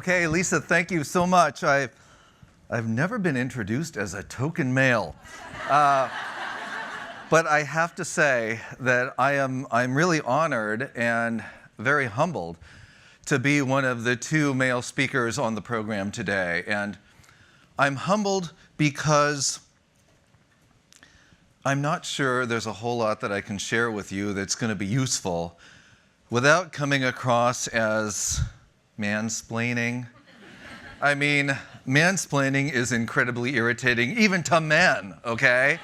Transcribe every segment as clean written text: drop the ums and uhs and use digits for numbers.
Okay, Lisa, thank you so much. I've never been introduced as a token male. But I have to say that I'm really honored and very humbled to be one of the two male speakers on the program today. And I'm humbled because I'm not sure there's a whole lot that I can share with you that's going to be useful without coming across as mansplaining. I mean, mansplaining is incredibly irritating, even to men, okay?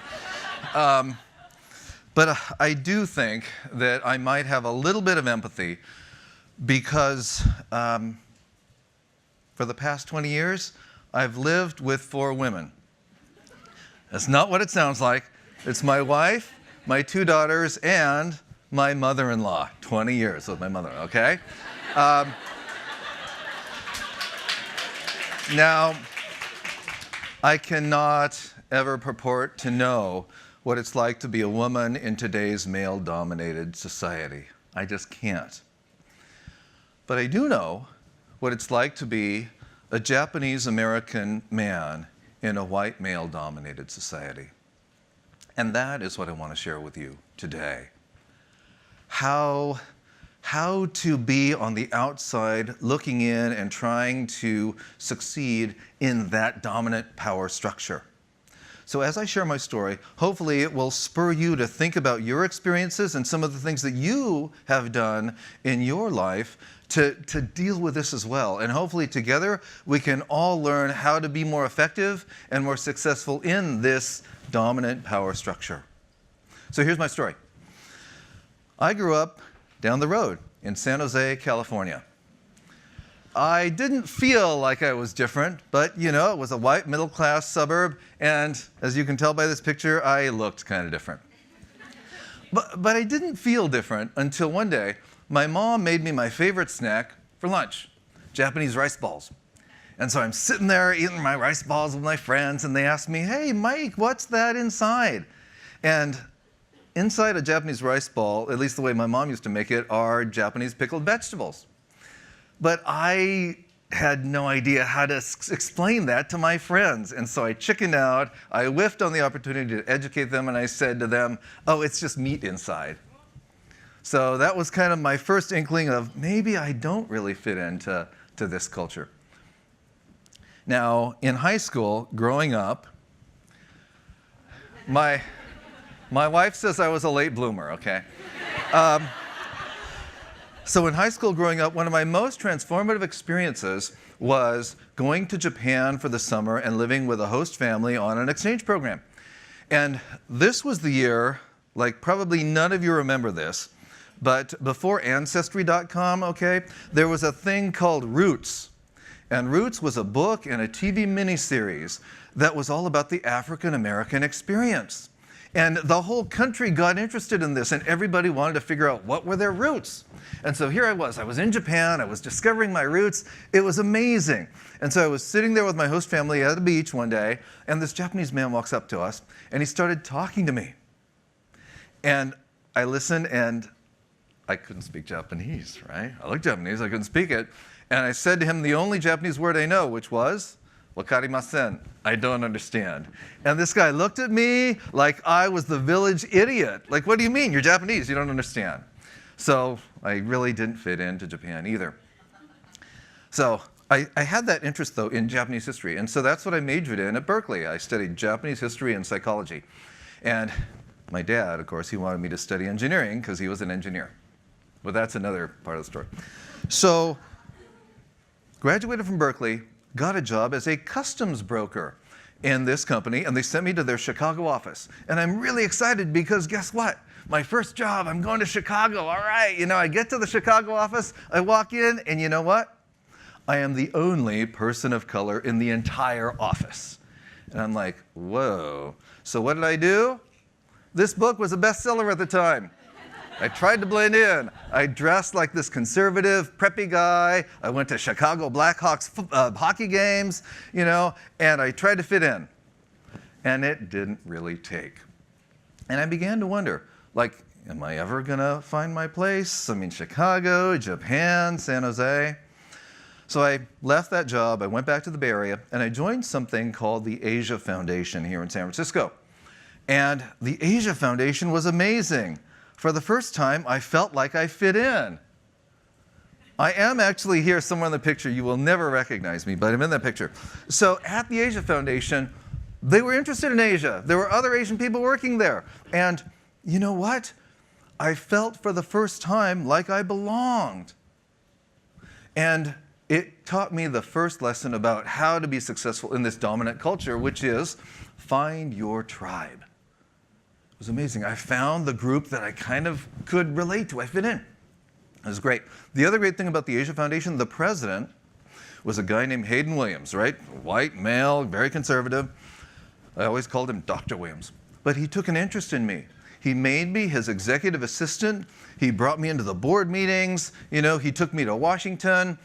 But I do think that I might have a little bit of empathy because for the past 20 years, I've lived with 4 women. That's not what it sounds like. It's my wife, my 2 daughters, and my mother-in-law. 20 years with my mother, okay? Now, I cannot ever purport to know what it's like to be a woman in today's male-dominated society. I just can't. But I do know what it's like to be a Japanese-American man in a white male-dominated society. And that is what I want to share with you today. How to be on the outside looking in and trying to succeed in that dominant power structure. So as I share my story, hopefully it will spur you to think about your experiences and some of the things that you have done in your life to deal with this as well. And hopefully together we can all learn how to be more effective and more successful in this dominant power structure. So here's my story. I grew up down the road in San Jose, California. I didn't feel like I was different, but you know, it was a white middle-class suburb, and as you can tell by this picture, I looked kind of different. But I didn't feel different until one day, my mom made me my favorite snack for lunch, Japanese rice balls. And so I'm sitting there eating my rice balls with my friends, and they ask me, "Hey, Mike, what's that inside?" And inside a Japanese rice ball, at least the way my mom used to make it, are Japanese pickled vegetables. But I had no idea how to explain that to my friends. And so I chickened out, I whiffed on the opportunity to educate them, and I said to them, "Oh, it's just meat inside." So that was kind of my first inkling of maybe I don't really fit into this culture. Now, in high school, growing up, my wife says I was a late bloomer, okay? So in high school growing up, one of my most transformative experiences was going to Japan for the summer and living with a host family on an exchange program. And this was the year, like probably none of you remember this, but before Ancestry.com, okay, there was a thing called Roots. And Roots was a book and a TV miniseries that was all about the African American experience. And the whole country got interested in this, and everybody wanted to figure out what were their roots. And so here I was in Japan, I was discovering my roots. It was amazing. And so I was sitting there with my host family at the beach one day, and this Japanese man walks up to us, and he started talking to me. And I listened, and I couldn't speak Japanese, right? I looked Japanese, I couldn't speak it. And I said to him the only Japanese word I know, which was, "Wakarimasen," I don't understand. And this guy looked at me like I was the village idiot. Like, what do you mean? You're Japanese, you don't understand. So I really didn't fit into Japan either. So I had that interest, though, in Japanese history. And so that's what I majored in at Berkeley. I studied Japanese history and psychology. And my dad, of course, he wanted me to study engineering because he was an engineer. But that's another part of the story. So graduated from Berkeley, got a job as a customs broker in this company, and they sent me to their Chicago office. And I'm really excited because guess what? My first job, I'm going to Chicago. All right, you know, I get to the Chicago office, I walk in, and you know what? I am the only person of color in the entire office. And I'm like, whoa. So what did I do? This book was a bestseller at the time. I tried to blend in. I dressed like this conservative, preppy guy. I went to Chicago Blackhawks hockey games, you know, and I tried to fit in. And it didn't really take. And I began to wonder, like, am I ever going to find my place? I mean, Chicago, Japan, San Jose. So I left that job, I went back to the Bay Area, and I joined something called the Asia Foundation here in San Francisco. And the Asia Foundation was amazing. For the first time, I felt like I fit in. I am actually here somewhere in the picture. You will never recognize me, but I'm in that picture. So at the Asia Foundation, they were interested in Asia. There were other Asian people working there. And you know what? I felt for the first time like I belonged. And it taught me the first lesson about how to be successful in this dominant culture, which is find your tribe. It was amazing. I found the group that I kind of could relate to. I fit in. It was great. The other great thing about the Asia Foundation, the president was a guy named Hayden Williams, right? White, male, very conservative. I always called him Dr. Williams. But he took an interest in me. He made me his executive assistant. He brought me into the board meetings. You know, he took me to Washington.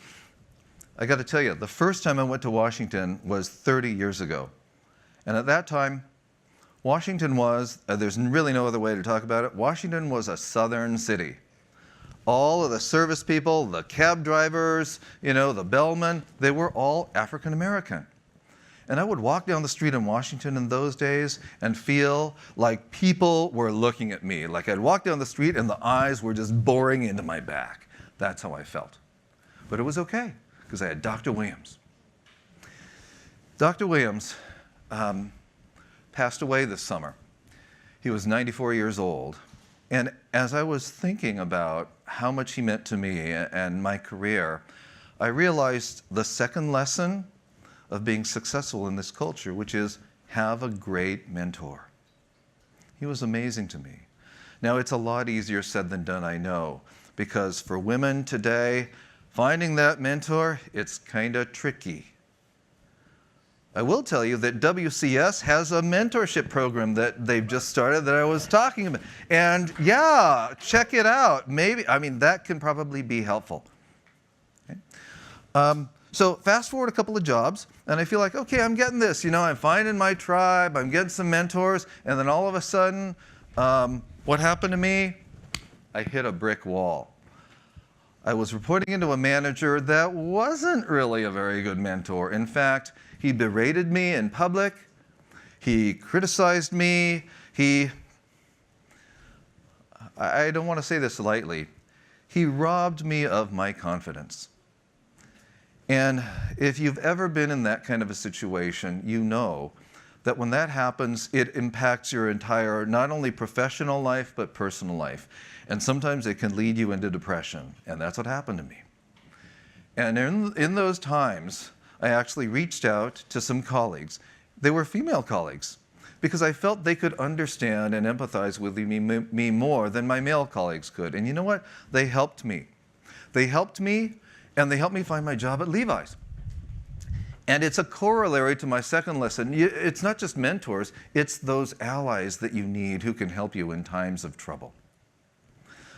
I got to tell you, the first time I went to Washington was 30 years ago. And at that time, Washington was, there's really no other way to talk about it, Washington was a southern city. All of the service people, the cab drivers, you know, the bellmen, they were all African American. And I would walk down the street in Washington in those days and feel like people were looking at me. Like I'd walk down the street and the eyes were just boring into my back. That's how I felt. But it was okay, because I had Dr. Williams. Dr. Williams passed away this summer. He was 94 years old. And as I was thinking about how much he meant to me and my career, I realized the second lesson of being successful in this culture, which is have a great mentor. He was amazing to me. Now, it's a lot easier said than done, I know, because for women today, finding that mentor, it's kind of tricky. I will tell you that WCS has a mentorship program that they've just started that I was talking about. And yeah, check it out. Maybe, I mean, that can probably be helpful. Okay. So fast forward a couple of jobs, and I feel like, okay, I'm getting this. You know, I'm finding my tribe, I'm getting some mentors, and then all of a sudden, what happened to me? I hit a brick wall. I was reporting into a manager that wasn't really a very good mentor. In fact, he berated me in public. He criticized me. I don't want to say this lightly, he robbed me of my confidence. And if you've ever been in that kind of a situation, you know that when that happens, it impacts your entire, not only professional life, but personal life. And sometimes it can lead you into depression. And that's what happened to me. And in those times, I actually reached out to some colleagues. They were female colleagues, because I felt they could understand and empathize with me more than my male colleagues could. And you know what? They helped me. They helped me, and they helped me find my job at Levi's. And it's a corollary to my second lesson. It's not just mentors, it's those allies that you need who can help you in times of trouble.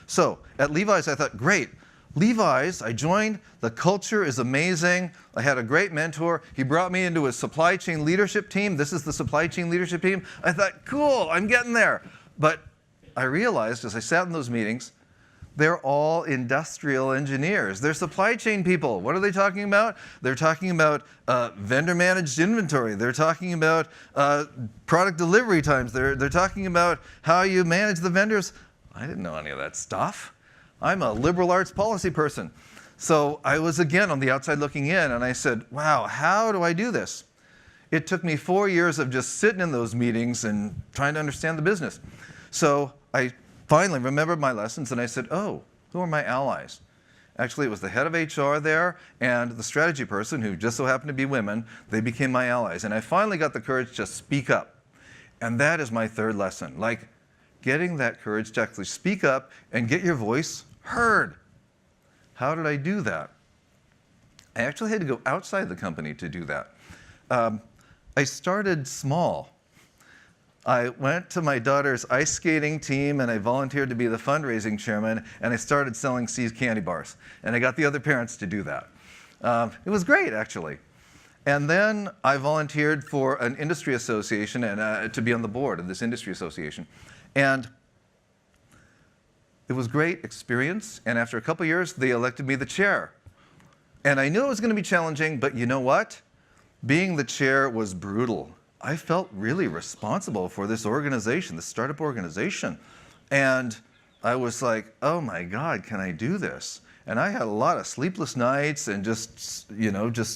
So at Levi's, I thought, great. Levi's, I joined, the culture is amazing. I had a great mentor. He brought me into his supply chain leadership team. This is the supply chain leadership team. I thought, cool, I'm getting there. But I realized as I sat in those meetings, they're all industrial engineers. They're supply chain people. What are they talking about? They're talking about vendor managed inventory. They're talking about product delivery times. They're talking about how you manage the vendors. I didn't know any of that stuff. I'm a liberal arts policy person. So I was again on the outside looking in, and I said, wow, how do I do this? It took me 4 years of just sitting in those meetings and trying to understand the business. So I finally remembered my lessons, and I said, oh, who are my allies? Actually, it was the head of HR there and the strategy person, who just so happened to be women. They became my allies. And I finally got the courage to speak up. And that is my third lesson. Like, getting that courage to actually speak up and get your voice heard. How did I do that? I actually had to go outside the company to do that. I started small. I went to my daughter's ice skating team, and I volunteered to be the fundraising chairman, and I started selling See's candy bars. And I got the other parents to do that. It was great, actually. And then I volunteered for an industry association and to be on the board of this industry association. And it was a great experience, and after a couple years, they elected me the chair. And I knew it was going to be challenging, but you know what? Being the chair was brutal. I felt really responsible for this organization, this startup organization. And I was like, oh my God, can I do this? And I had a lot of sleepless nights and just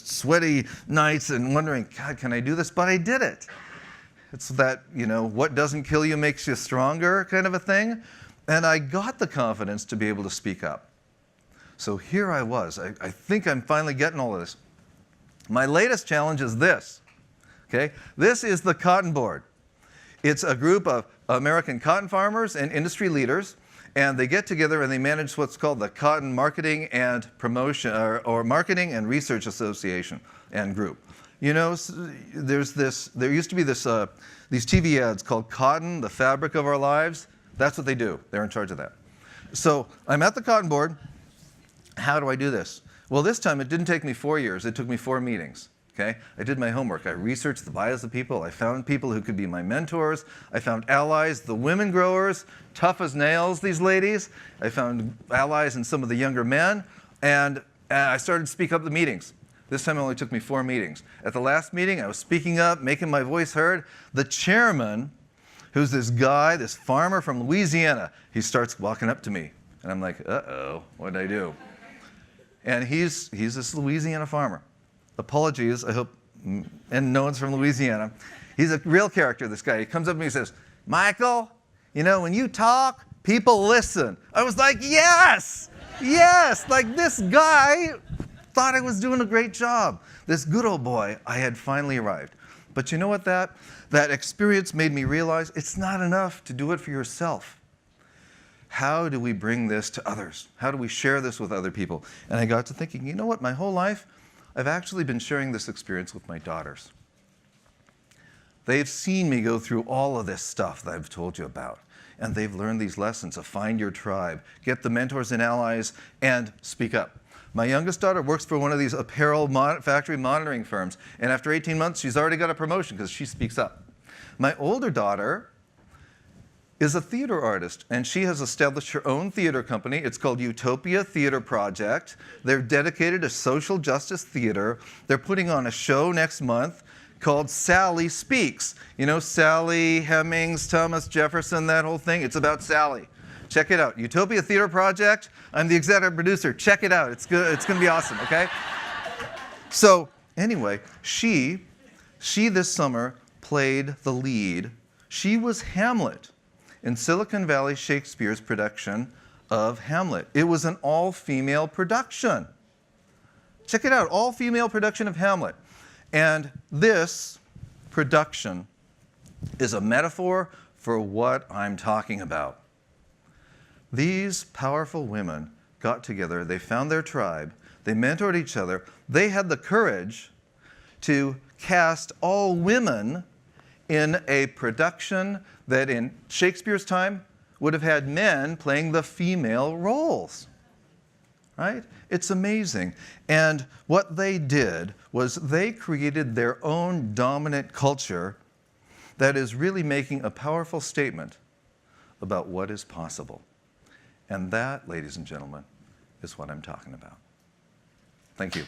sweaty nights and wondering, God, can I do this? But I did it. It's that, what doesn't kill you makes you stronger kind of a thing. And I got the confidence to be able to speak up. So here I was. I think I'm finally getting all of this. My latest challenge is this. Okay? This is the Cotton Board. It's a group of American cotton farmers and industry leaders, and they get together and they manage what's called the Cotton Marketing and Promotion, or Marketing and Research Association and group. There used to be these TV ads called Cotton, the Fabric of Our Lives. That's what they do. They're in charge of that. So I'm at the Cotton Board. How do I do this? Well, this time it didn't take me 4 years. It took me 4 meetings. Okay? I did my homework. I researched the bios of people. I found people who could be my mentors. I found allies, the women growers, tough as nails, these ladies. I found allies in some of the younger men. And I started to speak up at the meetings. This time it only took me 4 meetings. At the last meeting, I was speaking up, making my voice heard. The chairman, who's this guy, this farmer from Louisiana, he starts walking up to me. And I'm like, uh-oh, what did I do? And he's this Louisiana farmer. Apologies, I hope, and no one's from Louisiana. He's a real character, this guy. He comes up to me and says, Michael, when you talk, people listen. I was like, yes, like this guy thought I was doing a great job. This good old boy, I had finally arrived. But you know what that experience made me realize? It's not enough to do it for yourself. How do we bring this to others? How do we share this with other people? And I got to thinking, you know what, my whole life, I've actually been sharing this experience with my daughters. They've seen me go through all of this stuff that I've told you about. And they've learned these lessons of find your tribe, get the mentors and allies, and speak up. My youngest daughter works for one of these apparel factory monitoring firms. And after 18 months, she's already got a promotion because she speaks up. My older daughter is a theater artist, and she has established her own theater company. It's called Utopia Theater Project. They're dedicated to social justice theater. They're putting on a show next month called Sally Speaks. Sally Hemings, Thomas Jefferson, that whole thing. It's about Sally. Check it out. Utopia Theater Project. I'm the executive producer. Check it out. It's good. It's going to be awesome, okay? So anyway, she this summer played the lead. She was Hamlet in Silicon Valley Shakespeare's production of Hamlet. It was an all-female production. Check it out, all-female production of Hamlet. And this production is a metaphor for what I'm talking about. These powerful women got together, they found their tribe, they mentored each other, they had the courage to cast all women in a production that in Shakespeare's time would have had men playing the female roles, right? It's amazing. And what they did was they created their own dominant culture that is really making a powerful statement about what is possible. And that, ladies and gentlemen, is what I'm talking about. Thank you.